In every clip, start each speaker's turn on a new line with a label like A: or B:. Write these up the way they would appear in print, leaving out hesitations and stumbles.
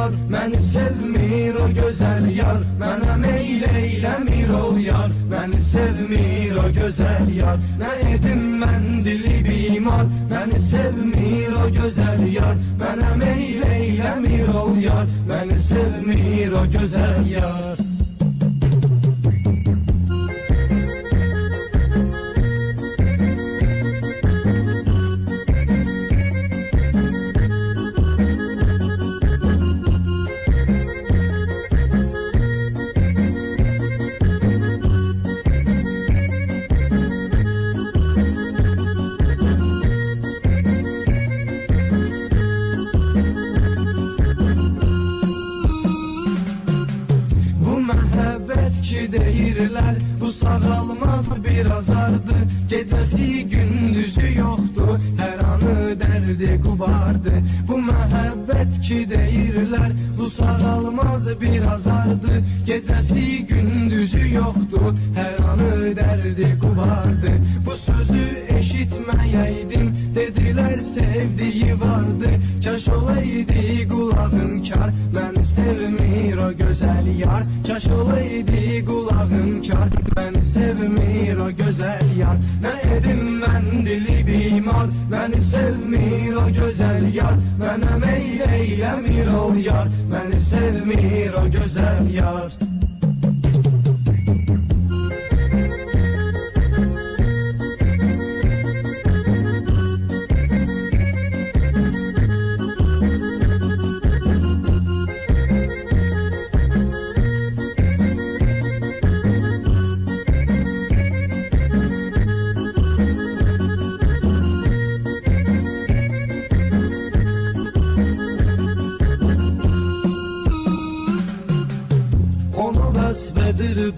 A: yar, məni sevmir o gözəl yar. Mənə meyl eyləmir ol yar, məni sevmir o gözəl yar. Nə edim mən dili bimar, məni sevmir o gözəl yar. Mənə meyl eyləmir ol yar, məni sevmir o gözəl yar. Deyirlər, bu sağalmaz bir azardı. Gecəsi gündüzü yoxdur, hər anı dərdi qubardı. Bu məhəbbət ki deyirlər, bu sağalmaz bir azardı. Gecəsi gündüzü yoxdur, hər anı dərdi qubardı. Bu sözü eşitməyəydim, dedilər sevdiyi vardı. Kaş olaydı qulağın kar, məni sevmir o gözəl yar. Kaş olaydı qulağın kar, məni sevmir o gözəl yar. Nə edim mən dili bimar, məni sevmir o gözəl yar. Mənə meyl eyləmir ol yar, məni sevmir o gözəl yar.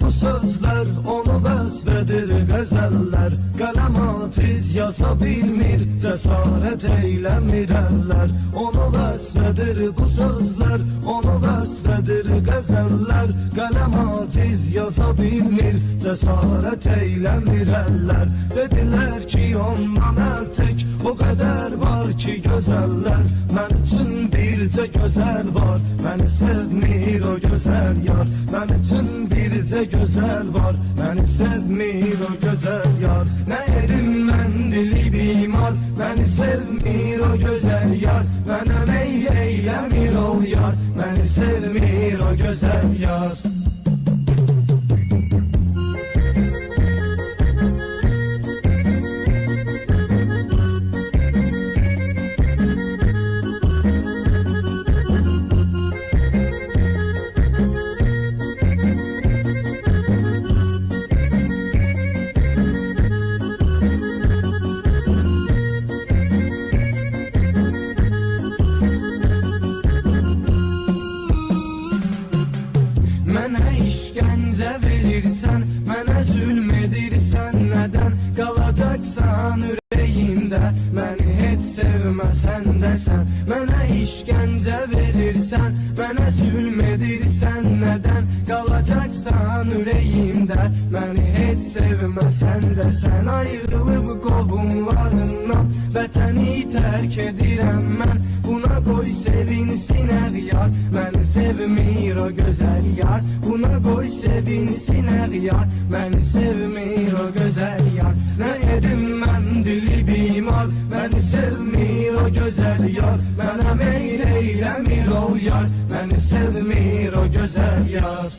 A: Bu sözler onu vəsfedir qəzəllər. Qələma tiz yaza bilmir, cəsarət eyləmir əllər. Onu vəsfedir bu sözlər, onu vəsfedir qəzəllər. Qələma tiz yaza bilmir, cəsarət eyləmir əllər. Dedilər ki ondan əl tək, o qədər var ki gözəllər. Mən üçün bircə gözəl var, məni sevmir o gözəl yar. Mən üçün bircə gözəl var, məni sevmir o gözəl yar. Nə edim mən dili bimar, məni sevmir o gözəl yar. Mənə meyl eyləmir ol yar, məni sevmir o gözəl yar. Mənə işgəncə verirsən, mənə zülm edirsən, nədən qalacaqsan ürəyimdə, məni heç sevməsən dəsən. Mənə işgəncə verirsən, mənə zülm edirsən, nədən qalacaqsan ürəyimdə, məni heç sevməsən dəsən. Ayrılıb qohumlarından, vətəni tərk edirəm mən, buna qoy sevinsin əğyar, məni sevmir o gözəl yar. Buna qoy sevinsin əğyar, məni sevmir o gözəl yar. Nə edim mən dili bimar, məni sevmir o gözəl yar. Mənə meyl eyləmir ol yar, məni sevmir o gözəl yar.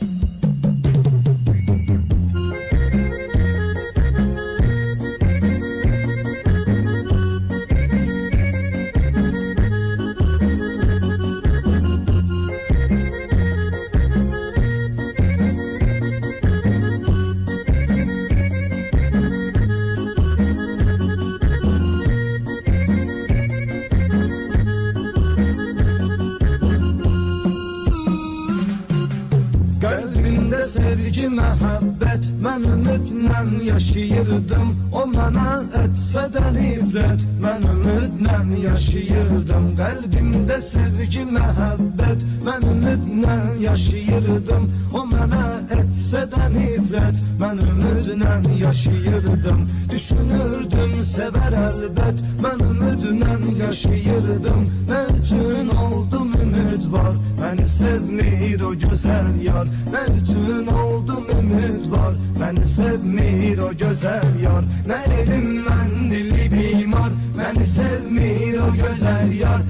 A: Sevgi, məhəbbət, mən ümidlə yaşayırdım. O mənə etsə də nifrət, mən ümidlə yaşayırdım. Qəlbimdə sevgi, məhəbbət, mən ümidlə yaşayırdım. O mənə etsə də nifrət, mən ümidlə yaşayırdım. Düşünürdüm, sevər əlbət, mən ümidlə yaşayırdım. Nə üçün oldum ümid var, Məni sevmir o gözəl yar. Nə üçün oldum ümid var, məni sevmir o gözəl yar. Nə elim mən dilli bimar, məni sevmir o gözəl yar.